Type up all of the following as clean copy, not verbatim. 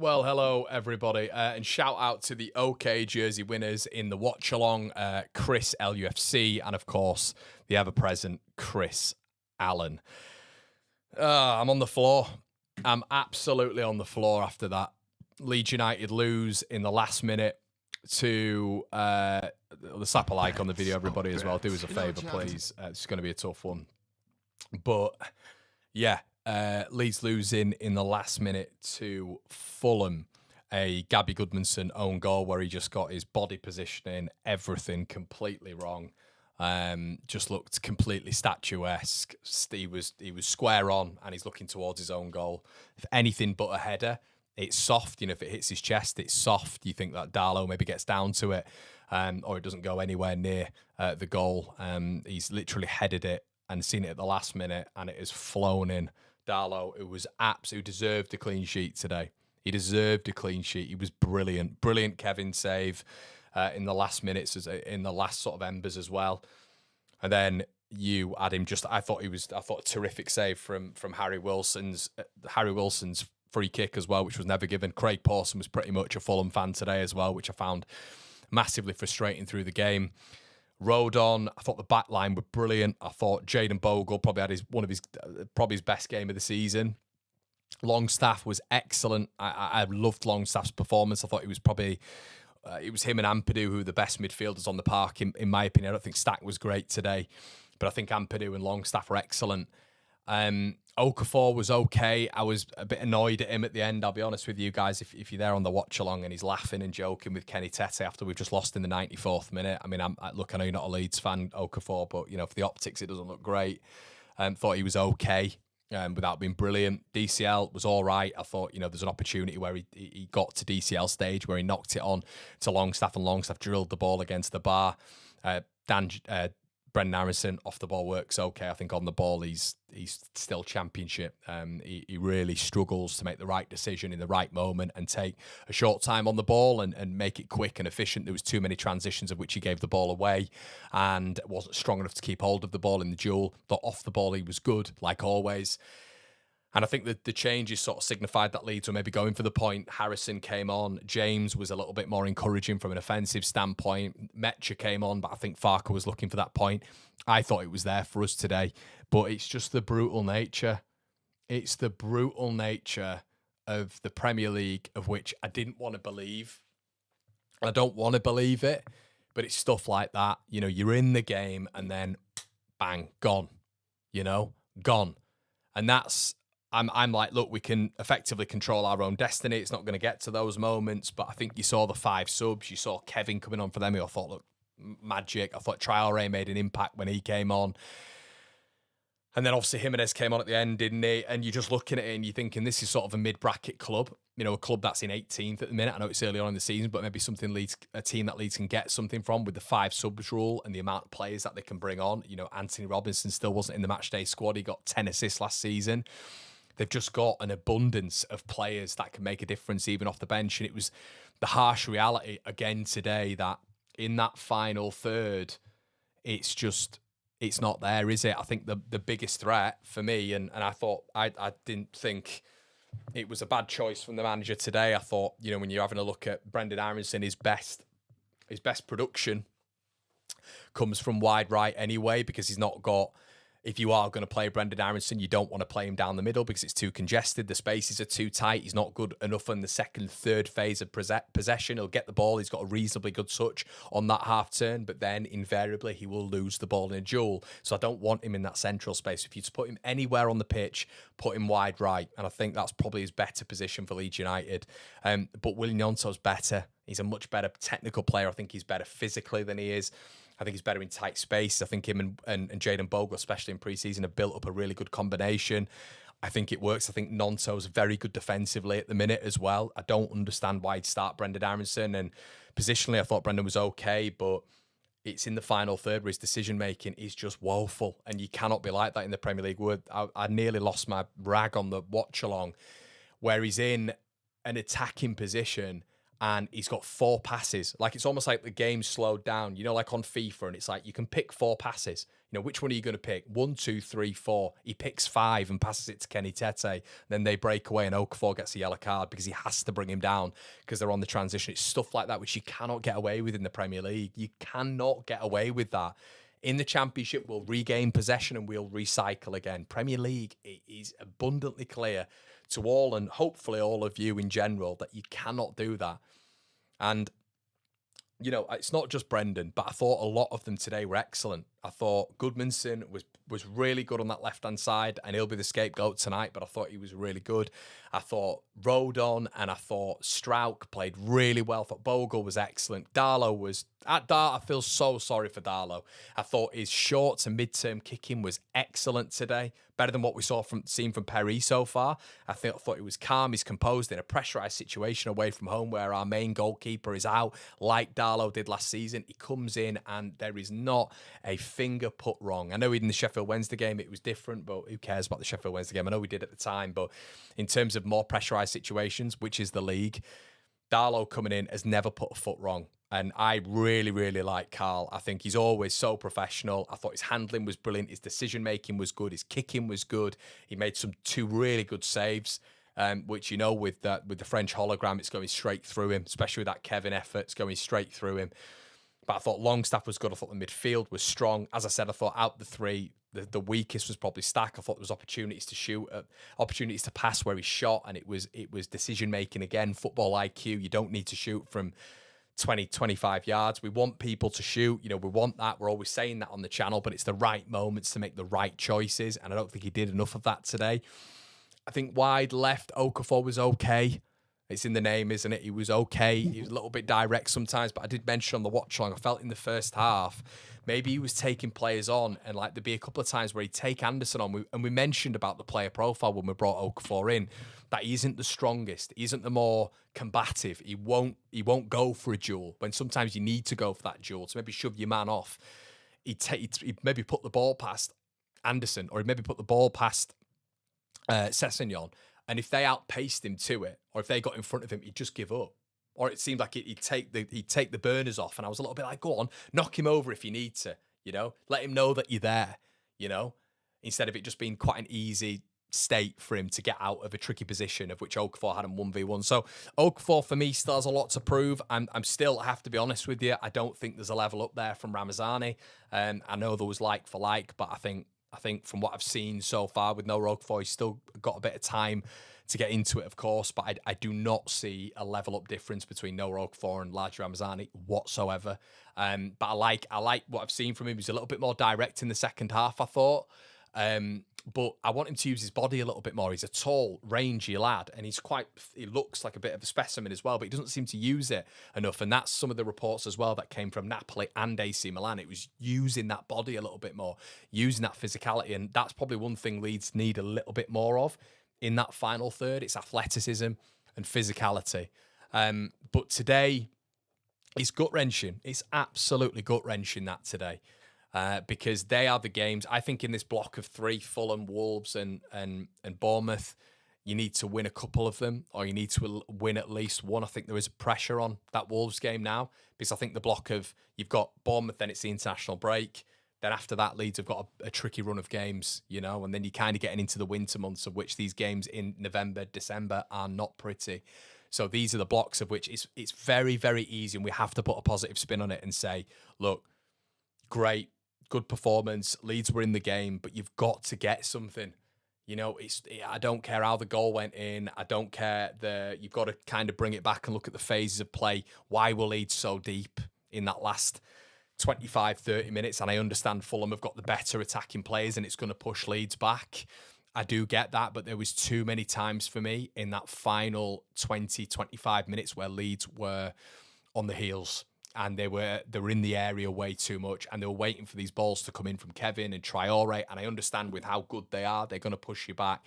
Well, hello everybody, and shout out to the OK jersey winners in the watch along, Chris LUFC, and of course the ever-present Chris Allen. I'm on the floor. I'm absolutely on the floor after that. Leeds United lose in the last minute to slap a like on the video, everybody, as well. Do us a favour, please. It's going to be a tough one, but yeah. Leeds losing in the last minute to Fulham, a Gabby Goodmanson own goal where he just got his body positioning, everything completely wrong. Just looked completely statuesque. He was square on, and he's looking towards his own goal. If anything but a header, it's soft. You know, if it hits his chest, it's soft. You think that Darlow maybe gets down to it, or it doesn't go anywhere near the goal. He's literally headed it and seen it at the last minute, and it has flown in. Darlow, it was absolutely deserved a clean sheet today. He deserved a clean sheet. He was brilliant. Brilliant Kevin save in the last minutes, in the last sort of embers as well. And then you add him I thought a terrific save from Harry Wilson's free kick as well, which was never given. Craig Pawson was pretty much a Fulham fan today as well, which I found massively frustrating through the game. Rodon, I thought the back line were brilliant. I thought Jayden Bogle probably had his best game of the season. Longstaff was excellent. I loved Longstaff's performance. I thought it was probably it was him and Ampadu who were the best midfielders on the park in my opinion. I don't think Stack was great today, but I think Ampadu and Longstaff were excellent. Okafor was okay. I was a bit annoyed at him at the end. I'll be honest with you guys. If you're there on the watch along and he's laughing and joking with Kenny Tete after we've just lost in the 94th minute. I mean, I know you're not a Leeds fan, Okafor, but you know, for the optics, it doesn't look great. Thought he was okay without being brilliant. DCL was all right. I thought, you know, there's an opportunity where he got to DCL stage where he knocked it on to Longstaff, and Longstaff drilled the ball against the bar. Brendan Aronson off the ball works okay. I think on the ball he's still championship. He really struggles to make the right decision in the right moment and take a short time on the ball and make it quick and efficient. There was too many transitions of which he gave the ball away and wasn't strong enough to keep hold of the ball in the duel. Thought off the ball he was good, like always. And I think that the changes sort of signified that Leeds were maybe going for the point. Harrison came on. James was a little bit more encouraging from an offensive standpoint. Metcha came on, but I think Farker was looking for that point. I thought it was there for us today. But it's just the brutal nature. It's the brutal nature of the Premier League, of which I didn't want to believe. I don't want to believe it, but it's stuff like that. You know, you're in the game and then bang, gone. You know, gone. And that's... I'm like, look, we can effectively control our own destiny. It's not going to get to those moments, but I think you saw the 5 subs. You saw Kevin coming on for them. I thought, look, magic. I thought Traore made an impact when he came on. And then obviously Jimenez came on at the end, didn't he? And you're just looking at it and you're thinking this is sort of a mid-bracket club. You know, a club that's in 18th at the minute. I know it's early on in the season, but maybe a team that Leeds can get something from with the 5 subs rule and the amount of players that they can bring on. You know, Anthony Robinson still wasn't in the matchday squad. He got 10 assists last season. They've just got an abundance of players that can make a difference even off the bench. And it was the harsh reality again today that in that final third, it's not there, is it? I think the biggest threat for me, and I thought, I didn't think it was a bad choice from the manager today. I thought, you know, when you're having a look at Brendan Aronson, his best production comes from wide right anyway, because he's not got... If you are going to play Brendan Aronson, you don't want to play him down the middle because it's too congested. The spaces are too tight. He's not good enough in the second, third phase of possession. He'll get the ball. He's got a reasonably good touch on that half turn, but then invariably he will lose the ball in a duel. So I don't want him in that central space. If you just put him anywhere on the pitch, put him wide right. And I think that's probably his better position for Leeds United. But Willian Gnonto's better. He's a much better technical player. I think he's better physically than he is. I think he's better in tight space. I think him and Jayden Bogle, especially in pre-season, have built up a really good combination. I think it works. I think Gnonto's very good defensively at the minute as well. I don't understand why he'd start Brendan Aronson. And positionally, I thought Brendan was okay, but it's in the final third where his decision-making is just woeful. And you cannot be like that in the Premier League. I nearly lost my rag on the watch-along where he's in an attacking position and he's got 4 passes. Like, it's almost like the game's slowed down, you know, like on FIFA, and it's like you can pick 4 passes. You know, which one are you going to pick? 1, 2, 3, 4. He picks 5 and passes it to Kenny Tete. Then they break away, and Okafor gets a yellow card because he has to bring him down because they're on the transition. It's stuff like that which you cannot get away with in the Premier League. You cannot get away with that. In the Championship, we'll regain possession and we'll recycle again. Premier League, it is abundantly clear to all, and hopefully all of you in general, that you cannot do that. And, you know, it's not just Brendan, but I thought a lot of them today were excellent. I thought Goodmanson was really good on that left-hand side, and he'll be the scapegoat tonight, but I thought he was really good. I thought Rodon and I thought Strauch played really well. I thought Bogle was excellent. Darlow was... I feel so sorry for Darlow. I thought his short to mid-term kicking was excellent today. Better than what we seen from Perry so far. I thought he was calm, he's composed in a pressurised situation away from home where our main goalkeeper is out, like Darlow did last season. He comes in and there is not a finger put wrong. I know in the Sheffield Wednesday game it was different, but who cares about the Sheffield Wednesday game? I know we did at the time, but in terms of more pressurised situations, which is the league, Darlow coming in has never put a foot wrong. And I really, really like Carl. I think he's always so professional. I thought his handling was brilliant. His decision-making was good. His kicking was good. He made 2 really good saves, which, you know, with the French hologram, it's going straight through him, especially with that Kevin effort. It's going straight through him. But I thought Longstaff was good. I thought the midfield was strong. As I said, I thought out the 3, the weakest was probably Stack. I thought there was opportunities to shoot, opportunities to pass where he shot, and it was decision-making again, football IQ. You don't need to shoot from 20, 25 yards. We want people to shoot. You know, we want that. We're always saying that on the channel, but it's the right moments to make the right choices, and I don't think he did enough of that today. I think wide left, Okafor was okay. It's in the name, isn't it? He was okay. He was a little bit direct sometimes, but I did mention on the watch along, I felt in the first half, maybe he was taking players on, and like there'd be a couple of times where he'd take Anderson on. And we mentioned about the player profile when we brought Okafor in, that he isn't the strongest. He isn't the more combative. He won't go for a duel when sometimes you need to go for that duel to maybe shove your man off. He'd maybe put the ball past Anderson, or he'd maybe put the ball past Sessegnon. And if they outpaced him to it, or if they got in front of him, he'd just give up. Or it seemed like he'd take the burners off. And I was a little bit like, go on, knock him over if you need to, you know? Let him know that you're there, you know? Instead of it just being quite an easy state for him to get out of a tricky position, of which Okafor had him 1v1. So Okafor, for me, still has a lot to prove. I have to be honest with you, I don't think there's a level up there from Ramazani. I know there was like for like, but I think from what I've seen so far with no Okafor, he's still got a bit of time to get into it, of course, but I do not see a level up difference between no Okafor and Large Ramazani whatsoever. But I like what I've seen from him. He's a little bit more direct in the second half, I thought. But I want him to use his body a little bit more. He's a tall, rangy lad, and he looks like a bit of a specimen as well, but he doesn't seem to use it enough. And that's some of the reports as well that came from Napoli and AC Milan. It was using that body a little bit more, using that physicality. And that's probably one thing Leeds need a little bit more of in that final third. It's athleticism and physicality. But today, it's gut-wrenching. It's absolutely gut-wrenching that today. Because they are the games, I think in this block of 3, Fulham, Wolves and Bournemouth, you need to win a couple of them, or you need to win at least one. I think there is pressure on that Wolves game now, because I think the block of, you've got Bournemouth, then it's the international break. Then after that, Leeds have got a tricky run of games, you know, and then you're kind of getting into the winter months, of which these games in November, December are not pretty. So these are the blocks of which it's very, very easy, and we have to put a positive spin on it and say, look, great, good performance. Leeds were in the game, but you've got to get something. You know, I don't care how the goal went in. I don't care you've got to kind of bring it back and look at the phases of play. Why were Leeds so deep in that last 25, 30 minutes? And I understand Fulham have got the better attacking players and it's going to push Leeds back. I do get that, but there was too many times for me in that final 20, 25 minutes where Leeds were on the heels. And they were in the area way too much, and they were waiting for these balls to come in from Kevin and Traore. And I understand with how good they are, they're going to push you back.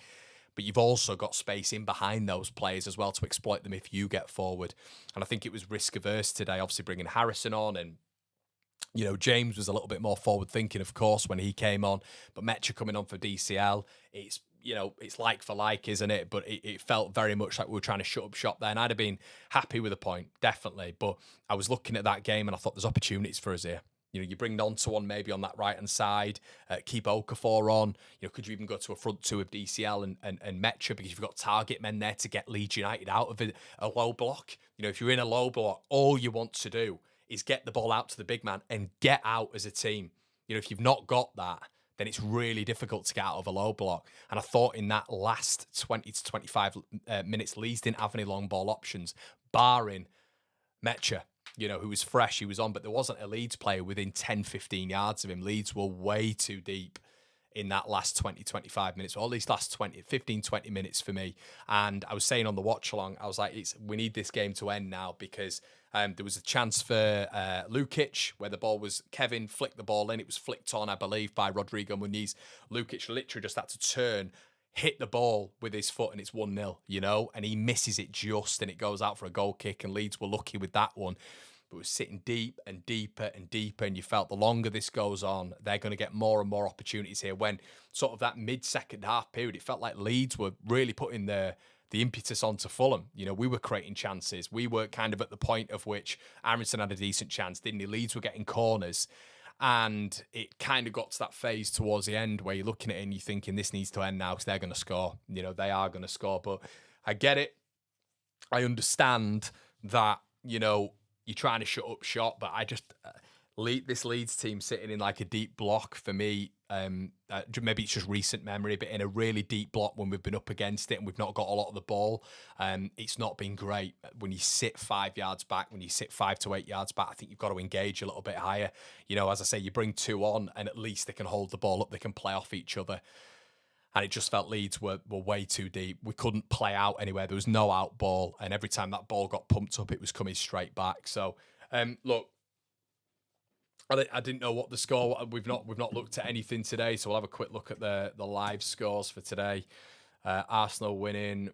But you've also got space in behind those players as well to exploit them if you get forward. And I think it was risk averse today, obviously bringing Harrison on, and you know, James was a little bit more forward thinking, of course, when he came on. But Mecha coming on for DCL, it's it's like for like, isn't it? But it felt very much like we were trying to shut up shop there. And I'd have been happy with a point, definitely. But I was looking at that game and I thought there's opportunities for us here. You bring Nonto on maybe on that right-hand side, keep Okafor on. Could you even go to a front two of DCL and Metro because you've got target men there to get Leeds United out of a low block? If you're in a low block, all you want to do is get the ball out to the big man and get out as a team. If you've not got that, then it's really difficult to get out of a low block. And I thought in that last 20 to 25 minutes, Leeds didn't have any long ball options, barring Metcha, who was fresh, he was on, but there wasn't a Leeds player within 10, 15 yards of him. Leeds were way too deep in that last 20, 25 minutes, or at least last 15, 20 minutes for me. And I was saying on the watch along, I was like, we need this game to end now because there was a chance for Lukic where the ball was, Kevin flicked the ball in. It was flicked on, I believe, by Rodrigo Muniz. Lukic literally just had to turn, hit the ball with his foot, and it's 1-0, and he misses it just, and it goes out for a goal kick, and Leeds were lucky with that one. But it was sitting deep and deeper and deeper, and you felt the longer this goes on, they're going to get more and more opportunities here. When sort of that mid-second half period, it felt like Leeds were really putting the impetus onto Fulham. We were creating chances. We were kind of at the point of which Aronson had a decent chance, didn't he? Leeds were getting corners. And it kind of got to that phase towards the end where you're looking at it and you're thinking this needs to end now because they're going to score. They are going to score. But I get it. I understand that, you're trying to shut up shop. But I just, this Leeds team sitting in like a deep block for me, maybe it's just recent memory, but in a really deep block when we've been up against it and we've not got a lot of the ball, it's not been great. When you sit 5 yards back, when you sit 5 to 8 yards back, I think you've got to engage a little bit higher. As I say, you bring two on and at least they can hold the ball up, they can play off each other. And it just felt Leeds were way too deep. We couldn't play out anywhere. There was no out ball. And every time that ball got pumped up, it was coming straight back. So, look, I didn't know what the score. We've not looked at anything today, so we'll have a quick look at the live scores for today. Arsenal winning,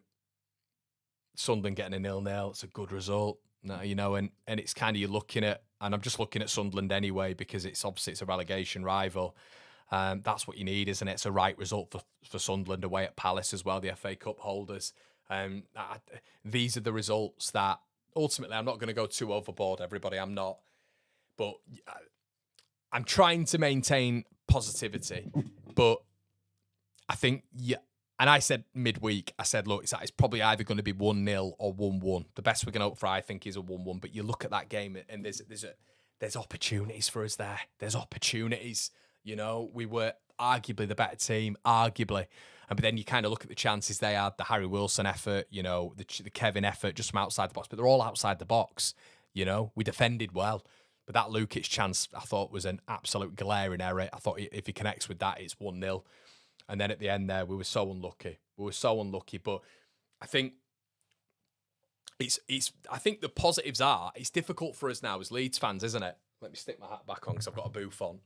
Sunderland getting a 0-0. It's a good result, and it's kind of you're looking at, and I'm just looking at Sunderland anyway because it's obviously it's a relegation rival. That's what you need, isn't it? It's a right result for Sunderland away at Palace as well, the FA Cup holders. These are the results that ultimately I'm not going to go too overboard, everybody. I'm not, but I'm trying to maintain positivity, but I think, and I said midweek, I said, look, it's probably either going to be 1-0 or 1-1. The best we're going to hope for, I think, is a 1-1. But you look at that game and there's opportunities for us there. There's opportunities. We were arguably the better team, arguably. But then you kind of look at the chances they had, the Harry Wilson effort, the Kevin effort just from outside the box. But they're all outside the box. We defended well. But that Lukic chance, I thought, was an absolute glaring error. I thought if he connects with that, it's 1-0. And then at the end there, we were so unlucky. But I think I think the positives are, it's difficult for us now as Leeds fans, isn't it? Let me stick my hat back on because I've got a booth on.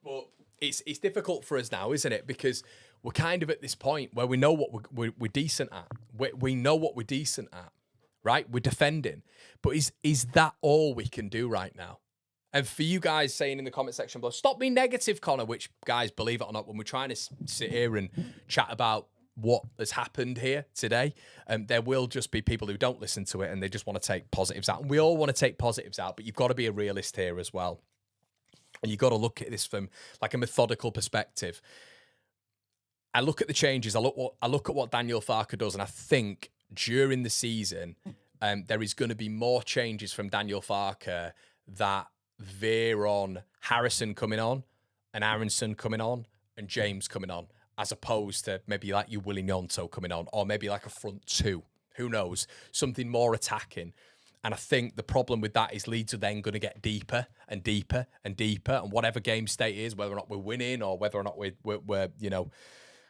But it's difficult for us now, isn't it? Because we're kind of at this point where we know what we're decent at. We know what we're decent at. Right? We're defending. But is that all we can do right now? And for you guys saying in the comment section below, stop being negative, Connor, which, guys, believe it or not, when we're trying to sit here and chat about what has happened here today, there will just be people who don't listen to it and they just want to take positives out. And we all want to take positives out, but you've got to be a realist here as well. And you've got to look at this from like a methodical perspective. I look at the changes. I look at what Daniel Farke does, and I think during the season, there is going to be more changes from Daniel Farke that veer on Harrison coming on and Aronson coming on and James coming on, as opposed to maybe like you Willie Gnonto coming on, or maybe like a front two. Who knows? Something more attacking. And I think the problem with that is Leeds are then going to get deeper and deeper and deeper. And whatever game state is, whether or not we're winning or whether or not we're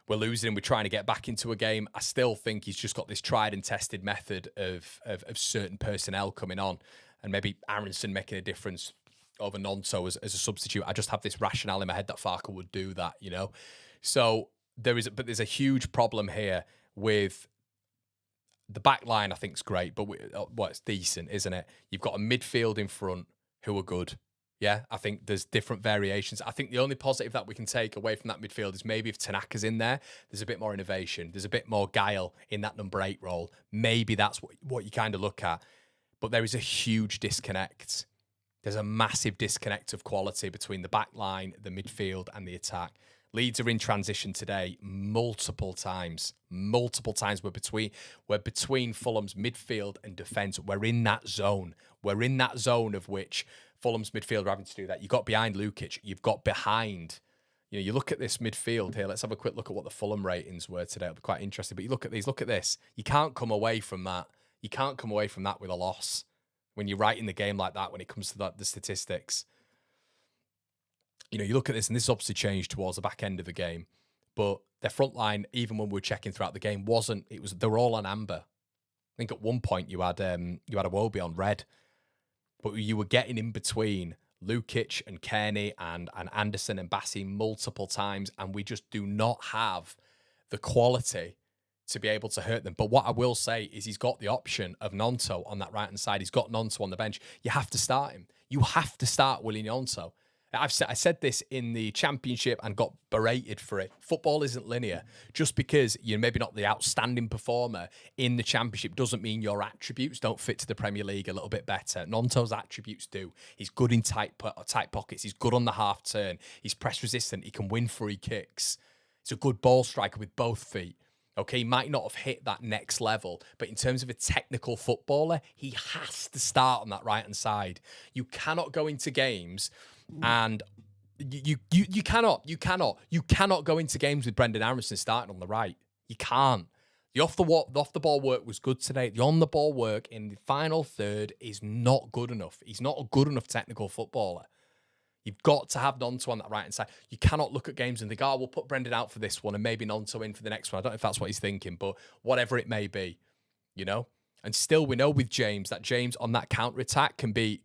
losing and we're trying to get back into a game, I still think he's just got this tried and tested method of certain personnel coming on, and maybe Aronson making a difference over Gnonto as a substitute. I just have this rationale in my head that Farke would do that, So there's a huge problem here with the back line. I think is great, but it's decent, isn't it? You've got a midfield in front who are good. Yeah, I think there's different variations. I think the only positive that we can take away from that midfield is maybe if Tanaka's in there, there's a bit more innovation. There's a bit more guile in that number 8 role. Maybe that's what you kind of look at. But there is a huge disconnect. There's a massive disconnect of quality between the back line, the midfield, and the attack. Leeds are in transition today multiple times. Multiple times we're between Fulham's midfield and defence. We're in that zone. We're in that zone of which Fulham's midfield are having to do that. You got behind Lukic. You've got behind. You look at this midfield here. Let's have a quick look at what the Fulham ratings were today. It'll be quite interesting. But you look at these. Look at this. You can't come away from that. You can't come away from that with a loss when you're right in the game like that when it comes to the statistics. You look at this, and this has obviously changed towards the back end of the game, but their front line, even when we were checking throughout the game, they were all on amber. I think at one point you had Iwobi on red, but you were getting in between Lukic and Kearney and Anderson and Bassi multiple times, and we just do not have the quality to be able to hurt them. But what I will say is he's got the option of Nonto on that right-hand side. He's got Nonto on the bench. You have to start him. You have to start Willie Nonto. I said this in the championship and got berated for it. Football isn't linear. Just because you're maybe not the outstanding performer in the championship doesn't mean your attributes don't fit to the Premier League a little bit better. Nonto's attributes do. He's good in tight pockets. He's good on the half turn. He's press resistant. He can win free kicks. He's a good ball striker with both feet. Okay, he might not have hit that next level, but in terms of a technical footballer, he has to start on that right-hand side. You cannot go into games and you cannot go into games with Brendan Aronson starting on the right. You can't. The off the ball work was good today. The on the ball work in the final third is not good enough. He's not a good enough technical footballer. You've got to have Nonto on that right-hand side. You cannot look at games and think, oh, we'll put Brendan out for this one and maybe Nonto in for the next one. I don't know if that's what he's thinking, but whatever it may be, And still, we know with James that James on that counter-attack can be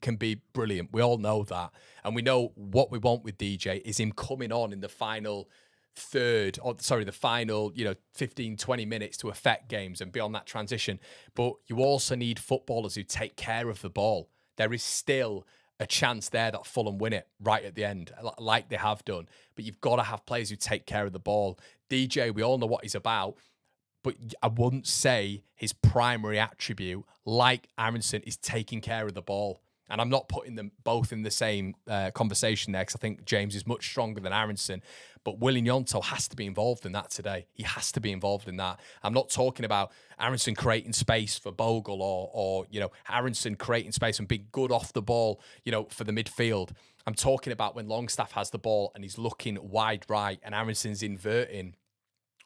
brilliant. We all know that. And we know what we want with DJ is him coming on in the final the final, 15, 20 minutes to affect games and be on that transition. But you also need footballers who take care of the ball. There is still a chance there that Fulham win it right at the end, like they have done. But you've got to have players who take care of the ball. DJ, we all know what he's about, but I wouldn't say his primary attribute, like Aronson, is taking care of the ball. And I'm not putting them both in the same conversation there because I think James is much stronger than Aronson. But Willie Gnonto has to be involved in that today. He has to be involved in that. I'm not talking about Aronson creating space for Bogle or Aronson creating space and being good off the ball, for the midfield. I'm talking about when Longstaff has the ball and he's looking wide right and Aronson's inverting,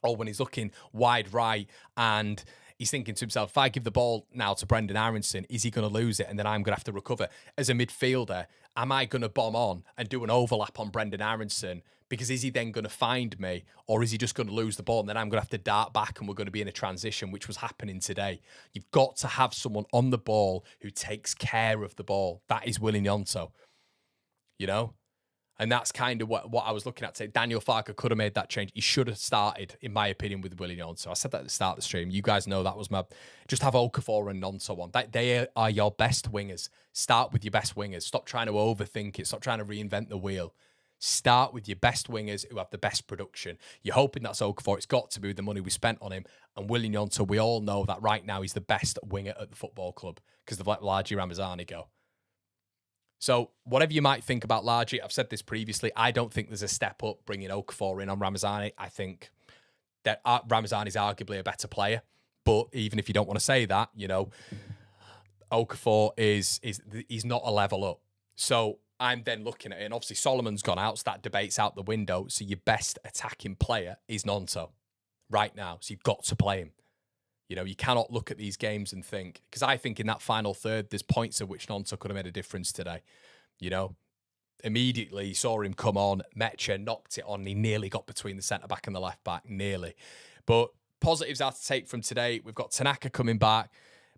or when he's looking wide right and he's thinking to himself, if I give the ball now to Brendan Aronson, is he going to lose it? And then I'm going to have to recover. As a midfielder, am I going to bomb on and do an overlap on Brendan Aronson? Because is he then going to find me? Or is he just going to lose the ball and then I'm going to have to dart back and we're going to be in a transition, which was happening today. You've got to have someone on the ball who takes care of the ball. That is Willie Gnonto, And that's kind of what I was looking at today. Daniel Farker could have made that change. He should have started, in my opinion, with Willie Gnonto. I said that at the start of the stream. You guys know that was my... Just have Okafor and Gnonto on. They are your best wingers. Start with your best wingers. Stop trying to overthink it. Stop trying to reinvent the wheel. Start with your best wingers who have the best production. You're hoping that's Okafor. It's got to be with the money we spent on him. And Willie Gnonto, we all know that right now he's the best winger at the football club because they've let Largi Ramazani go. So whatever you might think about Largi, I've said this previously, I don't think there's a step up bringing Okafor in on Ramazani. I think that Ramazani is arguably a better player. But even if you don't want to say that, Okafor he's not a level up. So I'm then looking at it, and obviously Solomon's gone out, so that debate's out the window. So your best attacking player is Gnonto right now. So you've got to play him. You cannot look at these games and think, because I think in that final third, there's points at which Gnonto could have made a difference today. Immediately you saw him come on, Mecha knocked it on, he nearly got between the centre-back and the left-back, nearly. But positives are to take from today. We've got Tanaka coming back,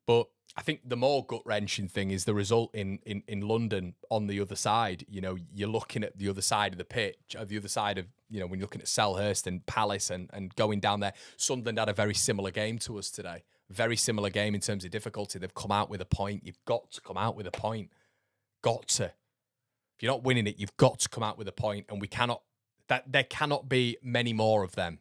but I think the more gut-wrenching thing is the result in London on the other side. You're looking at the other side of the pitch, the other side of, when you're looking at Selhurst and Palace and going down there. Sunderland had a very similar game to us today. Very similar game in terms of difficulty. They've come out with a point. You've got to come out with a point. Got to. If you're not winning it, you've got to come out with a point, and there cannot be many more of them.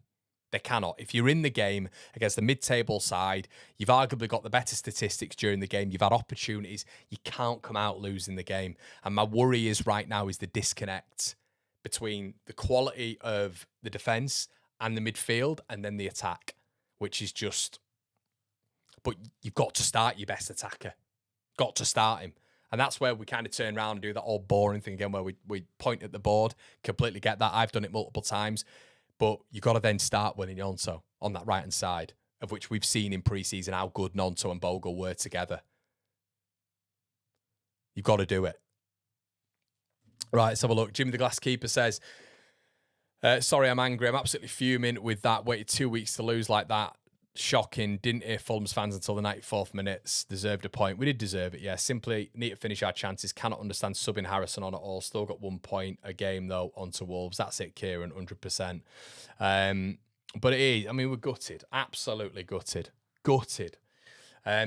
They cannot. If you're in the game against the mid-table side, you've arguably got the better statistics during the game. You've had opportunities. You can't come out losing the game. And my worry is right now is the disconnect between the quality of the defence and the midfield and then the attack, which is just... But you've got to start your best attacker. Got to start him. And that's where we kind of turn around and do that all boring thing again where we point at the board. Completely get that. I've done it multiple times. But you've got to then start winning Nonto on that right-hand side, of which we've seen in pre-season how good Nonto and Bogle were together. You've got to do it. Right, let's have a look. Jimmy the Glasskeeper says, sorry, I'm angry. I'm absolutely fuming with that. Waited 2 weeks to lose like that. Shocking. Didn't hear Fulham's fans until the 94th minutes. Deserved a point. We did deserve it, yeah. Simply need to finish our chances. Cannot understand subbing Harrison on at all. Still got 1 point a game, though, onto Wolves. That's it, Kieran, 100%. But it is. I mean, we're gutted. Absolutely gutted. Gutted.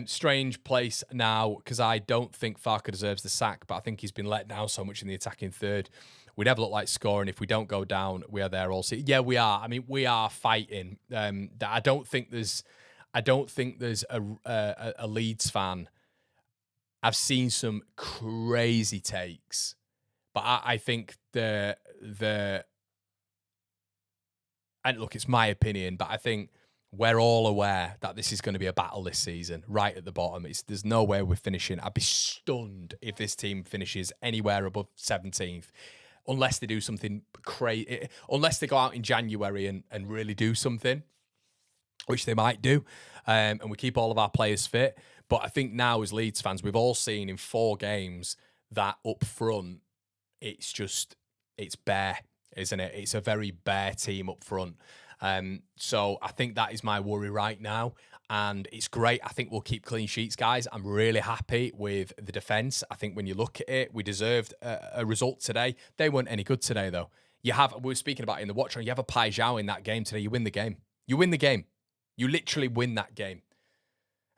Strange place now, because I don't think Farke deserves the sack, but I think he's been let down so much in the attacking third. We never look like scoring. If we don't go down, we are there all season. Yeah, we are. I mean, we are fighting. I don't think there's a Leeds fan. I've seen some crazy takes, but I think and look, it's my opinion, but I think we're all aware that this is going to be a battle this season, right at the bottom. There's no way we're finishing. I'd be stunned if this team finishes anywhere above 17th. Unless they do something crazy, unless they go out in January and really do something, which they might do, and we keep all of our players fit. But I think now as Leeds fans, we've all seen in 4 games that up front, it's bare, isn't it? It's a very bare team up front. So I think that is my worry right now. And it's great. I think we'll keep clean sheets, guys. I'm really happy with the defence. I think when you look at it, we deserved a result today. They weren't any good today, though. We were speaking about it in the watch, you have a Pai Zhao in that game today. You win the game. You win the game. You literally win that game.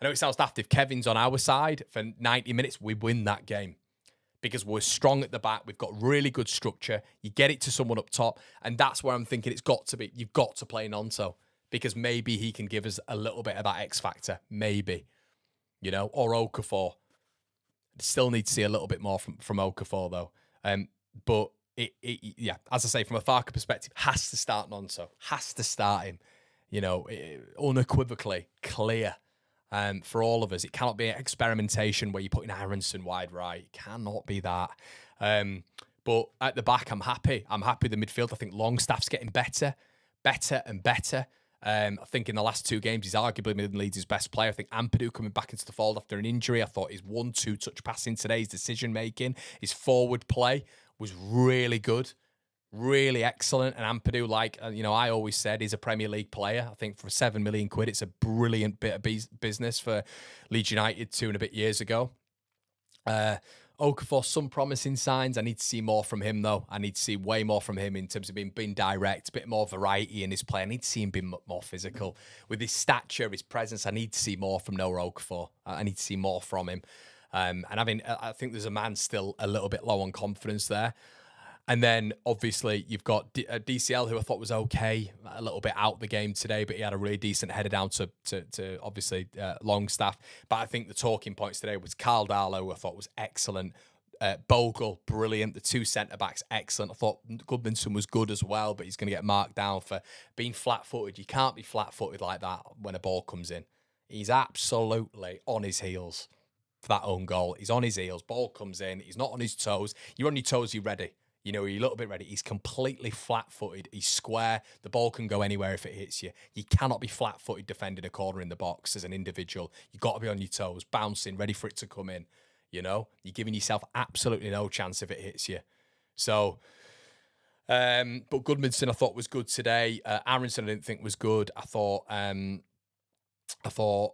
I know it sounds daft. If Kevin's on our side for 90 minutes, we win that game. Because we're strong at the back. We've got really good structure. You get it to someone up top. And that's where I'm thinking it's got to be. You've got to play Nonto. Because maybe he can give us a little bit of that X factor. Maybe. Or Okafor. Still need to see a little bit more from Okafor, though. But, yeah, as I say, from a Farke perspective, has to start Nonto. Has to start him. Unequivocally clear. For all of us, it cannot be an experimentation where you're putting Aronson wide right. It cannot be that. But at the back, I'm happy. I'm happy with the midfield. I think Longstaff's getting better and better. I think in the last 2 games, he's arguably been Leeds' best player. I think Ampadu coming back into the fold after an injury. I thought his 1-2 touch passing today, his decision-making, his forward play was really good. Really excellent. And Ampadu, I always said, is a Premier League player. I think for £7 million, it's a brilliant bit of business for Leeds United 2 and a bit years ago. Okafor, some promising signs. I need to see more from him, though. I need to see way more from him in terms of being direct, a bit more variety in his play. I need to see him being more physical. With his stature, his presence, I need to see more from Noah Okafor. I need to see more from him. I think there's a man still a little bit low on confidence there. And then, obviously, you've got DCL, who I thought was okay, a little bit out the game today, but he had a really decent header down to obviously, Longstaff. But I think the talking points today was Carl Darlow, who I thought was excellent. Bogle, brilliant. The 2 centre-backs, excellent. I thought Goodmanson was good as well, but he's going to get marked down for being flat-footed. You can't be flat-footed like that when a ball comes in. He's absolutely on his heels for that own goal. He's on his heels. Ball comes in. He's not on his toes. You're on your toes, you're ready. You're a little bit ready. He's completely flat-footed. He's square. The ball can go anywhere if it hits you. You cannot be flat-footed defending a corner in the box as an individual. You've got to be on your toes, bouncing, ready for it to come in. You're giving yourself absolutely no chance if it hits you. So, but Goodmanson I thought was good today. Aronson I didn't think was good. I thought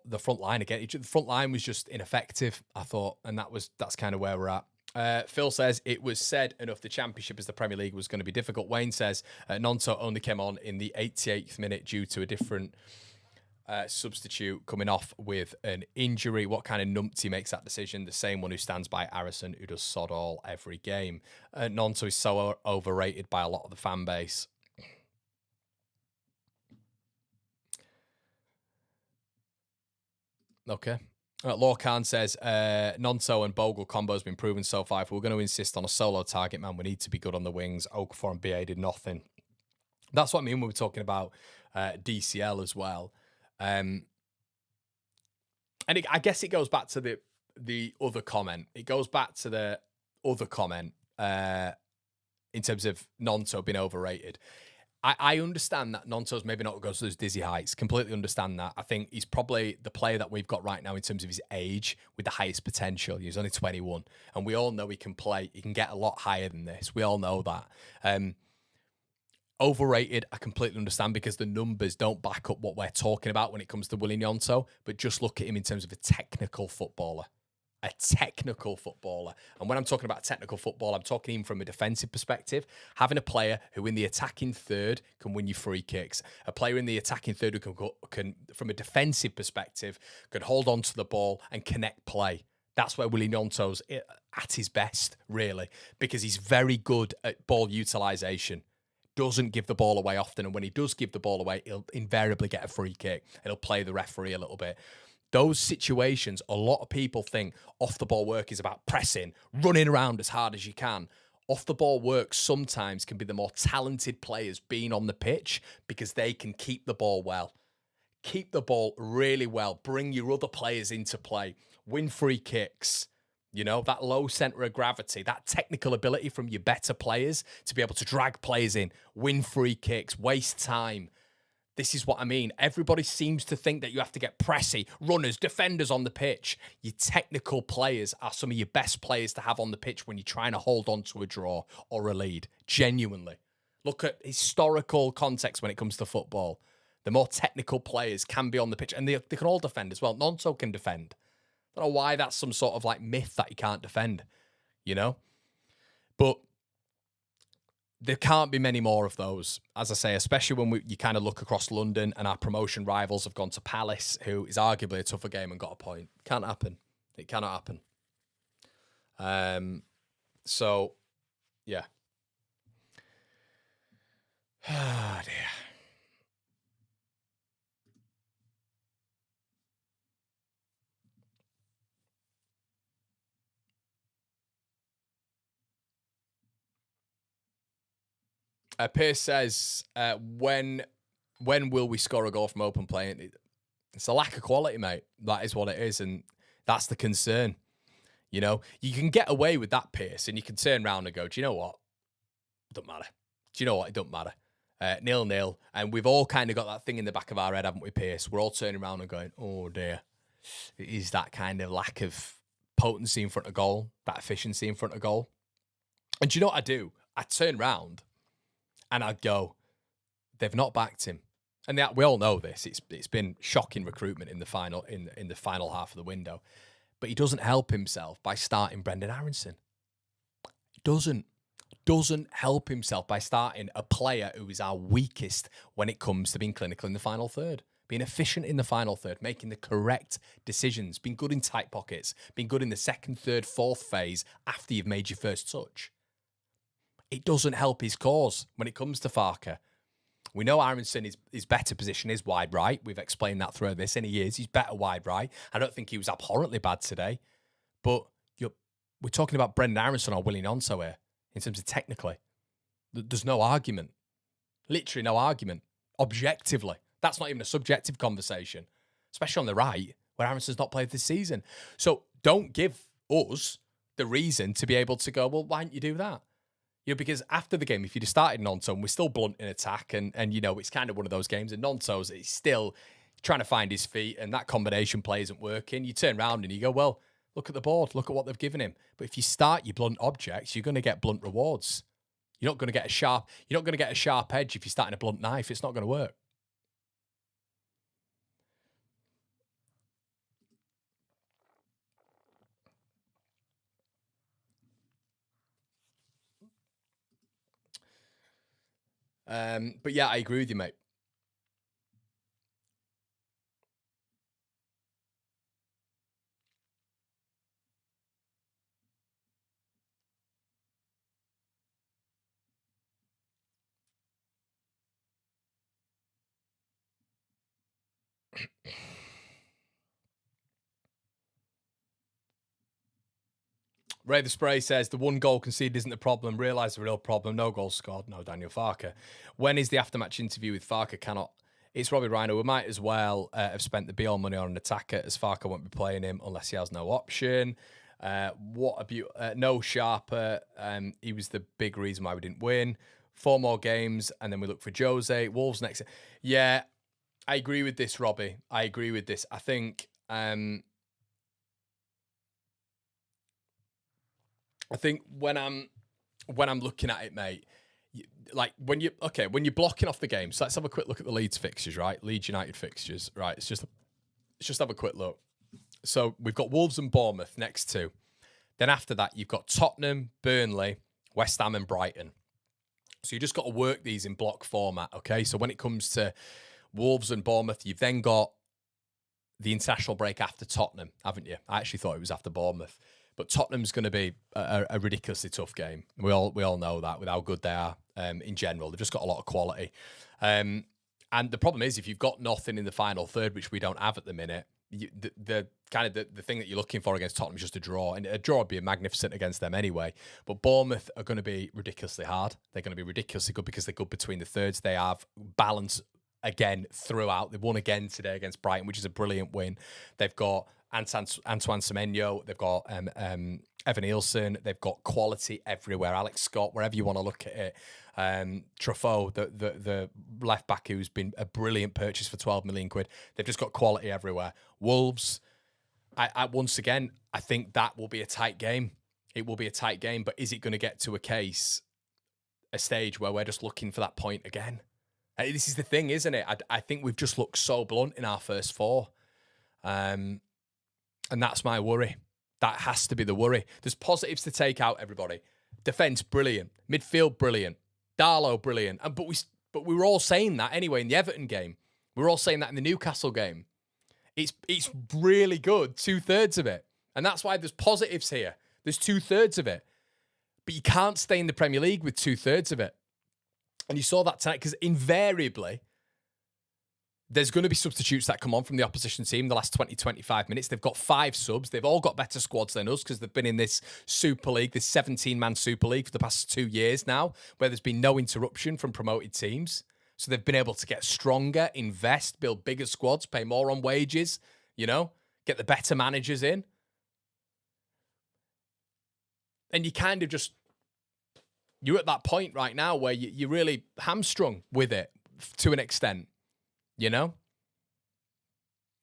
the front line again. The front line was just ineffective. I thought, and that's kind of where we're at. Phil says, it was said enough the Championship as the Premier League was going to be difficult. Wayne says, Nonto only came on in the 88th minute due to a different substitute coming off with an injury. What kind of numpty makes that decision? The same one who stands by Harrison, who does sod all every game. Nonso is so overrated by a lot of the fan base. Okay. Lorcan says, Nonso and Bogle combo has been proven so far. If we're going to insist on a solo target man, we need to be good on the wings. Okafor and BA did nothing. That's what I mean when we're talking about DCL as well. And I guess it goes back to the other comment. It goes back to the other comment in terms of Nonso being overrated. I understand that Nonto's maybe not goes to those dizzy heights. Completely understand that. I think he's probably the player that we've got right now in terms of his age with the highest potential. He's only 21. And we all know he can play. He can get a lot higher than this. We all know that. Overrated, I completely understand because the numbers don't back up what we're talking about when it comes to Willy Gnonto. But just look at him in terms of a technical footballer. A technical footballer. And when I'm talking about technical football, I'm talking even from a defensive perspective. Having a player who in the attacking third can win you free kicks. A player in the attacking third who can from a defensive perspective, can hold on to the ball and connect play. That's where Willy Gnonto's at his best, really, because he's very good at ball utilisation. Doesn't give the ball away often. And when he does give the ball away, he'll invariably get a free kick. And he'll play the referee a little bit. Those situations, a lot of people think off the ball work is about pressing, running around as hard as you can. Off the ball work sometimes can be the more talented players being on the pitch because they can keep the ball well. Keep the ball really well. Bring your other players into play. Win free kicks. You know, that low center of gravity, that technical ability from your better players to be able to drag players in, win free kicks, waste time. This is what I mean. Everybody seems to think that you have to get pressy, runners, defenders on the pitch. Your technical players are some of your best players to have on the pitch when you're trying to hold on to a draw or a lead. Genuinely. Look at historical context when it comes to football. The more technical players can be on the pitch, and they can all defend as well. Nonso can defend. I don't know why that's some sort of like myth that he can't defend, you know? But there can't be many more of those, as I say, especially when you kind of look across London and our promotion rivals have gone to Palace, who is arguably a tougher game and got a point. Can't happen. It cannot happen. So, yeah. Ah, dear. Pierce says, when will we score a goal from open play? It's a lack of quality, mate. That is what it is, and that's the concern. You know, you can get away with that, Pierce, and you can turn around and go, do you know what? It doesn't matter. Do you know what? It doesn't matter. 0-0. And we've all kind of got that thing in the back of our head, haven't we, Pierce? We're all turning around and going, oh, dear. It is that kind of lack of potency in front of goal, that efficiency in front of goal. And do you know what I do? I turn around and I'd go, they've not backed him. And we all know this. It's been shocking recruitment in the final in the final half of the window. But he doesn't help himself by starting Brendan Aronson. He doesn't help himself by starting a player who is our weakest when it comes to being clinical in the final third, being efficient in the final third, making the correct decisions, being good in tight pockets, being good in the second, third, fourth phase after you've made your first touch. It doesn't help his cause when it comes to Farke. We know Aronson is better position is wide right. We've explained that throughout this, and he is. He's better wide right. I don't think he was abhorrently bad today. But we're talking about Brendan Aronson or Willy Gnonto here in terms of technically. There's no argument. Literally no argument. Objectively. That's not even a subjective conversation, especially on the right, where Aronson's not played this season. So don't give us the reason to be able to go, well, why don't you do that? You know, because after the game, if you'd have started Gnonto, we're still blunt in attack, and you know, it's kind of one of those games, and Gnonto's is still trying to find his feet, and that combination play isn't working. You turn around and you go, well, look at the board, look at what they've given him. But if you start your blunt objects, you're going to get blunt rewards. You're not going to get a sharp edge if you're starting a blunt knife. It's not going to work. But yeah, I agree with you, mate. Ray the Spray says the one goal conceded isn't the problem. Realise the real problem. No goals scored. No Daniel Farke. When is the aftermatch interview with Farke? Cannot. It's Robbie Rhino. We might as well have spent the be-all money on an attacker, as Farke won't be playing him unless he has no option. What a beauty. No Sharper. He was the big reason why we didn't win. 4 more games, and then we look for Jose. Wolves next. Yeah, I agree with this, Robbie. I agree with this. I think when I'm looking at it, mate, when you're blocking off the game. So let's have a quick look at the Leeds fixtures, right? Leeds United fixtures, right? Let's just have a quick look. So we've got Wolves and Bournemouth next 2. Then after that, you've got Tottenham, Burnley, West Ham, and Brighton. So you just got to work these in block format, okay? So when it comes to Wolves and Bournemouth, you've then got the international break after Tottenham, haven't you? I actually thought it was after Bournemouth. But Tottenham's going to be a ridiculously tough game. We all know that with how good they are in general. They've just got a lot of quality. And the problem is, if you've got nothing in the final third, which we don't have at the minute, the thing that you're looking for against Tottenham is just a draw. And a draw would be magnificent against them anyway. But Bournemouth are going to be ridiculously hard. They're going to be ridiculously good because they're good between the thirds. They have balance again throughout. They've won again today against Brighton, which is a brilliant win. They've got Antoine Semenyo, they've got Evan Nielsen, they've got quality everywhere. Alex Scott, wherever you want to look at it. Truffaut, the left back who's been a brilliant purchase for 12 million quid. They've just got quality everywhere. Wolves, I once again, I think that will be a tight game. It will be a tight game, but is it going to get to a stage where we're just looking for that point again? This is the thing, isn't it? I think we've just looked so blunt in our first 4. And that's my worry. That has to be the worry. There's positives to take out, everybody. Defence, brilliant. Midfield, brilliant. Darlow, brilliant. But we were all saying that anyway in the Everton game. We were all saying that in the Newcastle game. It's really good, 2/3 of it. And that's why there's positives here. There's 2/3 of it. But you can't stay in the Premier League with 2/3 of it. And you saw that tonight because invariably, there's going to be substitutes that come on from the opposition team the last 20, 25 minutes. They've got 5 subs. They've all got better squads than us because they've been in this Super League, this 17-man Super League for the past 2 years now, where there's been no interruption from promoted teams. So they've been able to get stronger, invest, build bigger squads, pay more on wages, get the better managers in. And you kind of you're at that point right now where you're really hamstrung with it to an extent. And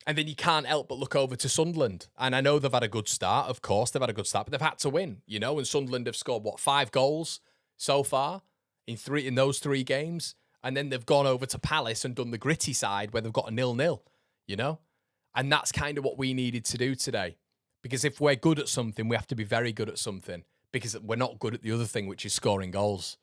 then you can't help but look over to Sunderland. And I know they've had a good start, of course, they've had a good start, but they've had to win, and Sunderland have scored, 5 goals so far in those 3 games. And then they've gone over to Palace and done the gritty side where they've got a 0-0, And that's kind of what we needed to do today. Because if we're good at something, we have to be very good at something because we're not good at the other thing, which is scoring goals.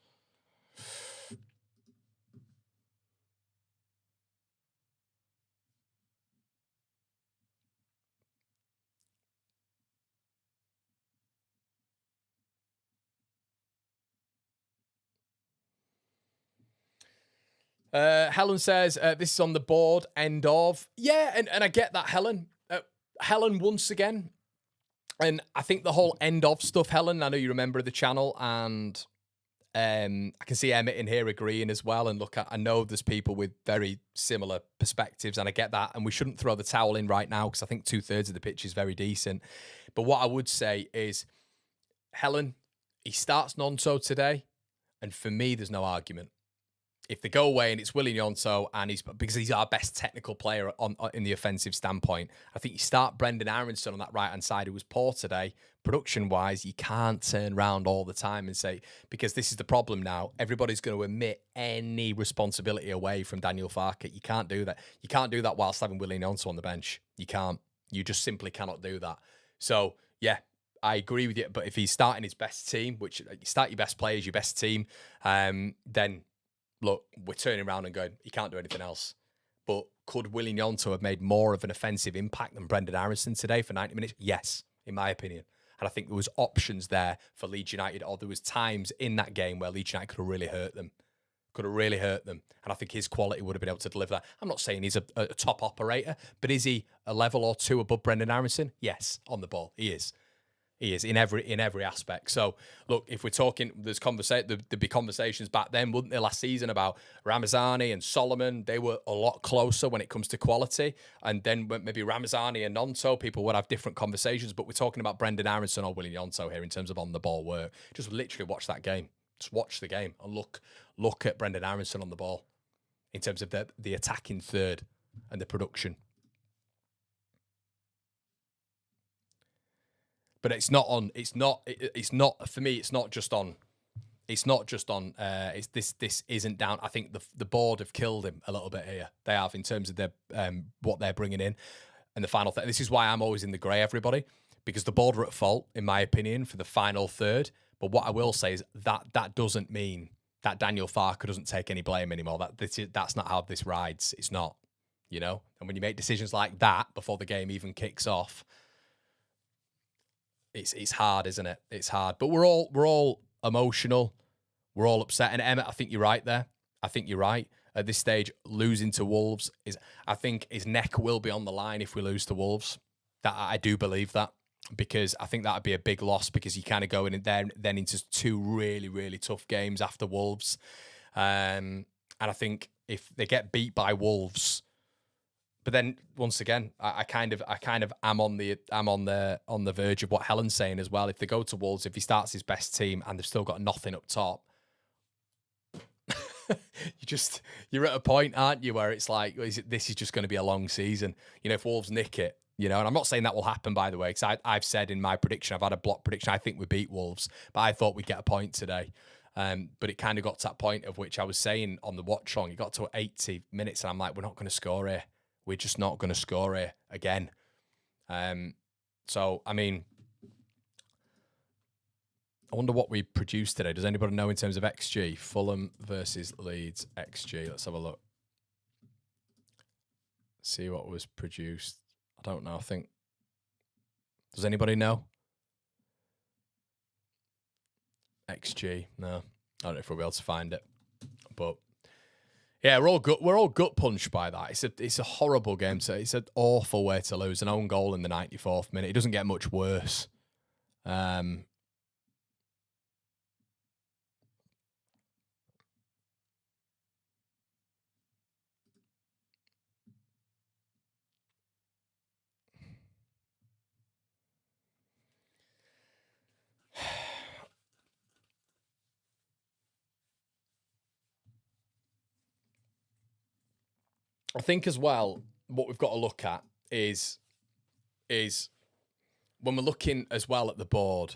Helen says, this is on the board, end of. Yeah, and I get that, Helen. Helen, once again, and I think the whole end of stuff, Helen, I know you remember the channel, and I can see Emmett in here agreeing as well. And look, I know there's people with very similar perspectives, and I get that, and we shouldn't throw the towel in right now because I think 2/3 of the pitch is very decent. But what I would say is, Helen, he starts Nonto today, and for me, there's no argument. If they go away and it's Willie Gnonto, and because he's our best technical player in the offensive standpoint, I think you start Brendan Aronson on that right-hand side, who was poor today, production-wise. You can't turn around all the time and say, because this is the problem now, everybody's going to admit any responsibility away from Daniel Farke. You can't do that. You can't do that whilst having Willie Gnonto on the bench. You can't. You just simply cannot do that. So, yeah, I agree with you. But if he's starting his best team, which you start your best players, your best team, then look, we're turning around and going, he can't do anything else. But could Willie Gnonto have made more of an offensive impact than Brendan Aronson today for 90 minutes? Yes, in my opinion. And I think there was options there for Leeds United, or there was times in that game where Leeds United could have really hurt them. could have really hurt them. And I think his quality would have been able to deliver that. I'm not saying he's a top operator, but is he a level or two above Brendan Aronson? Yes, on the ball, he is. He is in every aspect. So look, if we're talking, there'd be conversations back then, wouldn't there, last season about Ramazani and Solomon? They were a lot closer when it comes to quality. And then maybe Ramazani and Nonto, people would have different conversations. But we're talking about Brendan Aronson or William Nonto here in terms of on the ball work. Just literally watch that game. Just watch the game and look at Brendan Aronson on the ball in terms of the attacking third and the production. But it's not for me. It's not just on. This isn't down. I think the board have killed him a little bit here. They have in terms of their what they're bringing in and the final third. This is why I'm always in the grey, everybody, because the board are at fault, in my opinion, for the final third. But what I will say is that doesn't mean that Daniel Farke doesn't take any blame anymore. That's not how this rides. It's not, And when you make decisions like that before the game even kicks off, it's hard, isn't it? It's hard. But we're all emotional. We're all upset. And Emmett, I think you're right there. I think you're right. At this stage, losing to Wolves I think his neck will be on the line if we lose to Wolves. That I do believe that, because I think that would be a big loss, because you kind of go in there then into two really, really tough games after Wolves. And I think if they get beat by Wolves, but then once again, I kind of am on the verge of what Helen's saying as well. If they go to Wolves, if he starts his best team and they've still got nothing up top, you're at a point, aren't you, where it's like, this is just going to be a long season. If Wolves nick it, and I'm not saying that will happen, by the way, because I've said in my prediction, I've had a block prediction, I think we beat Wolves, but I thought we'd get a point today. But it kind of got to that point of which I was saying on the watch long. It got to 80 minutes, and I'm like, we're not going to score here. We're just not going to score here again. So, I mean, I wonder what we produced today. Does anybody know in terms of XG? Fulham versus Leeds XG. Let's have a look. See what was produced. I don't know. I think. Does anybody know? XG. No. I don't know if we'll be able to find it. But yeah, we're all gut punched by that. It's a horrible game. So it's an awful way to lose. An own goal in the 94th minute. It doesn't get much worse. I think as well, what we've got to look at is when we're looking as well at the board,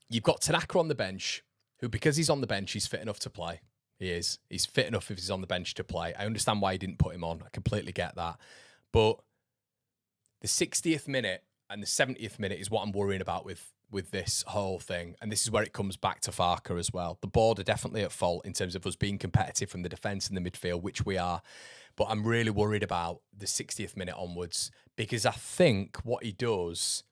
you've got Tanaka on the bench, who, because he's on the bench, he's fit enough to play. He is. He's fit enough if he's on the bench to play. I understand why he didn't put him on. I completely get that. But the 60th minute and the 70th minute is what I'm worrying about with this whole thing. And this is where it comes back to Farke as well. The board are definitely at fault in terms of us being competitive from the defence and the midfield, which we are. But I'm really worried about the 60th minute onwards, because I think what he does,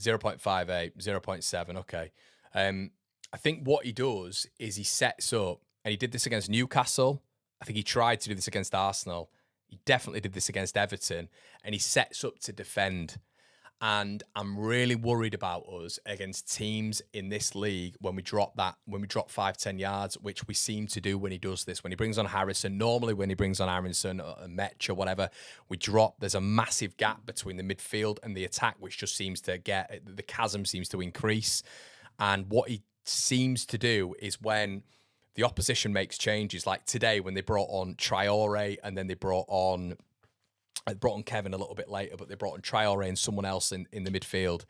0.58, 0.7, okay. I think what he does is he sets up, and he did this against Newcastle. I think he tried to do this against Arsenal. He definitely did this against Everton, and he sets up to defend. And I'm really worried about us against teams in this league when we drop 5-10 yards, which we seem to do when he does this. When he brings on Harrison, normally when he brings on Aronson or Metch or whatever, we drop. There's a massive gap between the midfield and the attack, which just seems to the chasm seems to increase. And what he seems to do is when the opposition makes changes, like today when they brought on Traore and then they brought on Kevin a little bit later, but they brought on Traore and someone else in the midfield,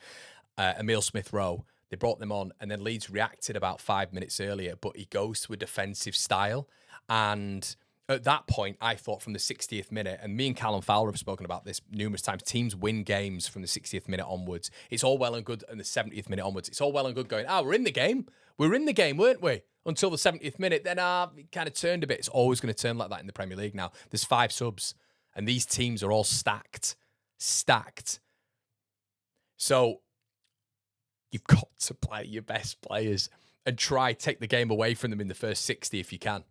Emile Smith-Rowe. They brought them on, and then Leeds reacted about 5 minutes earlier, but he goes to a defensive style. And at that point, I thought from the 60th minute, and me and Callum Fowler have spoken about this numerous times, teams win games from the 60th minute onwards. It's all well and good, and the 70th minute onwards, it's all well and good going, we're in the game. We're in the game, weren't we? Until the 70th minute, then it kind of turned a bit. It's always going to turn like that in the Premier League now. There's 5 subs. And these teams are all stacked. So you've got to play your best players. and try take the game away from them in the first 60 if you can.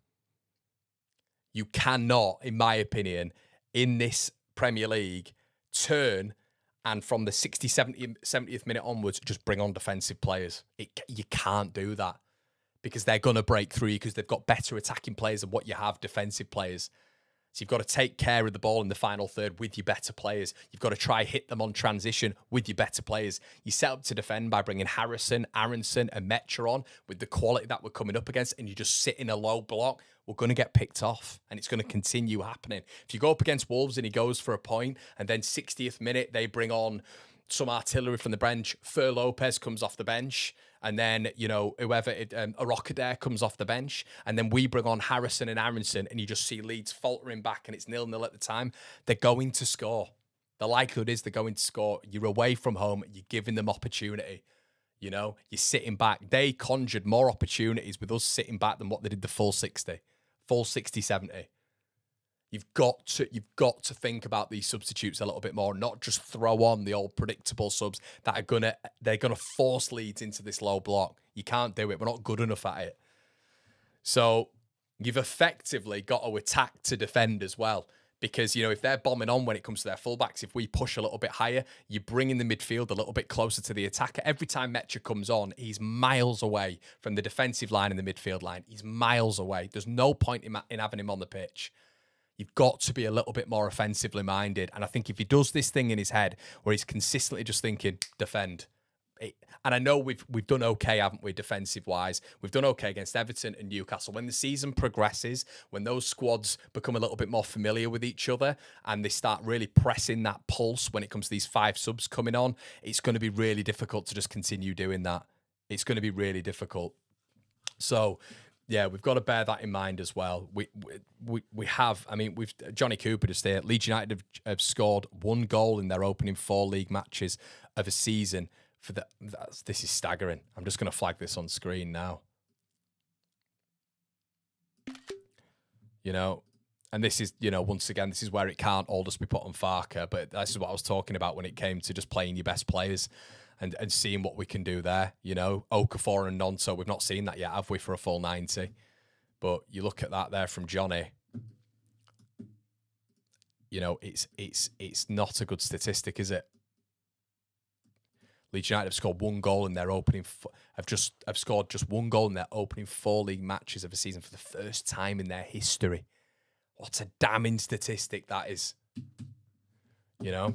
You cannot, in my opinion, in this Premier League, turn and from the 60, 70th minute onwards, just bring on defensive players. You can't do that because they're going to break through you because they've got better attacking players than what you have defensive players. So you've got to take care of the ball in the final third with your better players. You've got to try hit them on transition with your better players. You set up to defend by bringing Harrison, Aronson and Metcher on with the quality that we're coming up against, and you just sit in a low block, we're going to get picked off, and it's going to continue happening. If you go up against Wolves and he goes for a point, and then 60th minute they bring on some artillery from the bench, Fer Lopez comes off the bench, and then, you know, whoever, Arokadare comes off the bench, and then we bring on Harrison and Aronson, and you just see Leeds faltering back, and it's 0-0 at the time, they're going to score. The likelihood is they're going to score. You're away from home, you're giving them opportunity. You know, you're sitting back. They conjured more opportunities with us sitting back than what they did the full 60, 70. You've got to think about these substitutes a little bit more, not just throw on the old predictable subs that are they're gonna force Leeds into this low block. You can't do it. We're not good enough at it. So you've effectively got to attack to defend as well. Because, you know, if they're bombing on when it comes to their fullbacks, if we push a little bit higher, you bring in the midfield a little bit closer to the attacker. Every time Metcher comes on, he's miles away from the defensive line and the midfield line. He's miles away. There's no point in having him on the pitch. You've got to be a little bit more offensively minded. And I think if he does this thing in his head where he's consistently just thinking, defend. And I know we've done okay, haven't we, defensive-wise? We've done okay against Everton and Newcastle. When the season progresses, when those squads become a little bit more familiar with each other and they start really pressing that pulse when it comes to these 5 subs coming on, it's going to be really difficult to just continue doing that. It's going to be really difficult. So, yeah, we've got to bear that in mind as well. We have, I mean, Johnny Cooper just there. Leeds United have scored 1 goal in their opening 4 league matches of a season. This is staggering. I'm just going to flag this on screen now. You know, and this is, you know, once again, this is where it can't all just be put on Farker, but this is what I was talking about when it came to just playing your best players and seeing what we can do there. You know, Okafor and Nonto, we've not seen that yet, have we, for a full 90? But you look at that there from Johnny. You know, it's not a good statistic, is it? Leeds United have scored 1 goal in their opening. Have scored just 1 goal in their opening 4 league matches of a season for the first time in their history. What a damning statistic that is. You know.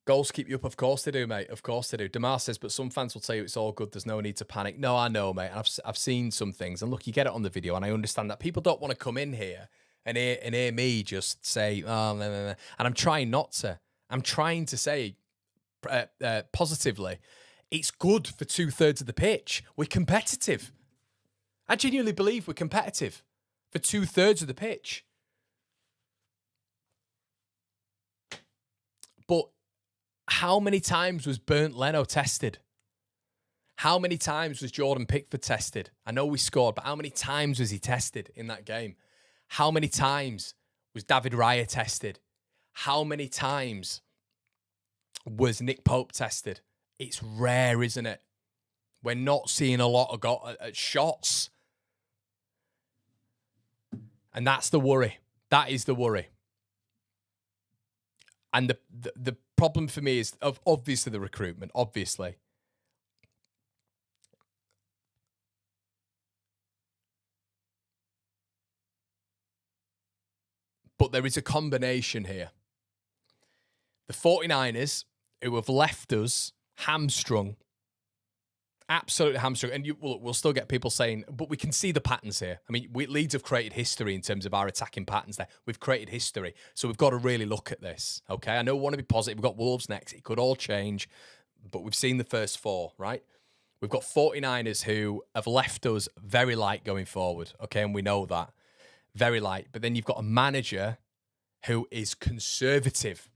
Goals keep you up. Of course they do, mate. Of course they do. Damar says, but some fans will tell you it's all good. There's no need to panic. No, I know, mate. I've seen some things. And look, you get it on the video. And I understand that people don't want to come in here and hear me just say, oh, no. And I'm trying not to. I'm trying to say positively, it's good for 2/3 of the pitch. We're competitive. I genuinely believe we're competitive for 2/3 of the pitch. But how many times was Bernd Leno tested? How many times was Jordan Pickford tested? I know we scored, but how many times was he tested in that game? How many times was David Raya tested? How many times was Nick Pope tested? It's rare, isn't it? We're not seeing a lot of shots. And that's the worry. That is the worry. And the problem for me is obviously the recruitment, obviously. But there is a combination here. The 49ers, who have left us hamstrung, absolutely hamstrung. And we'll still get people saying, but we can see the patterns here. I mean, Leeds have created history in terms of our attacking patterns there. We've created history. So we've got to really look at this, okay? I know we want to be positive. We've got Wolves next. It could all change. But we've seen the first 4, right? We've got 49ers who have left us very light going forward, okay? And we know that. Very light. But then you've got a manager who is conservative.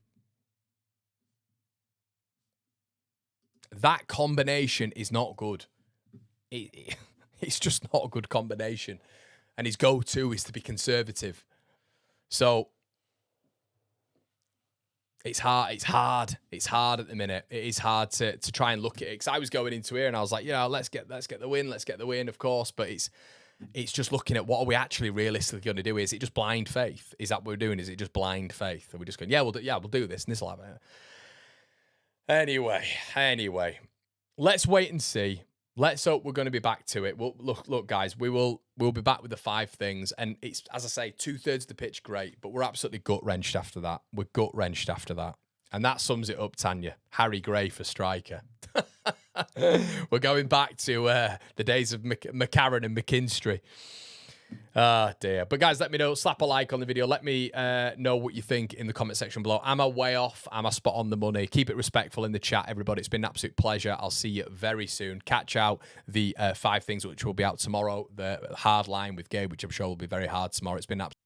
That combination is not good. It's just not a good combination. and his go-to is to be conservative. So it's hard. It's hard at the minute. It is hard to try and look at it, because I was going into here and I was like, let's get the win, of course. But it's just looking at what are we actually realistically going to do? Is it just blind faith? Is that what we're doing? Is it just blind faith? Are we just going, we'll do this and this will happen? Anyway, let's wait and see. Let's hope we're going to be back to it. Well, look, guys, we'll be back with the 5 things, and it's, as I say, 2/3 of the pitch, great, but we're absolutely gut wrenched after that. We're gut wrenched after that, and that sums it up. Tanya, Harry Gray for striker. We're going back to the days of McCarran and McKinstry. Ah, dear. But guys, let me know. Slap a like on the video. Let me know what you think in the comment section below. Am I way off? Am I spot on the money? Keep it respectful in the chat, everybody. It's been an absolute pleasure. I'll see you very soon. Catch out the 5 things which will be out tomorrow. The hard line with Gabe, which I'm sure will be very hard tomorrow. It's been absolute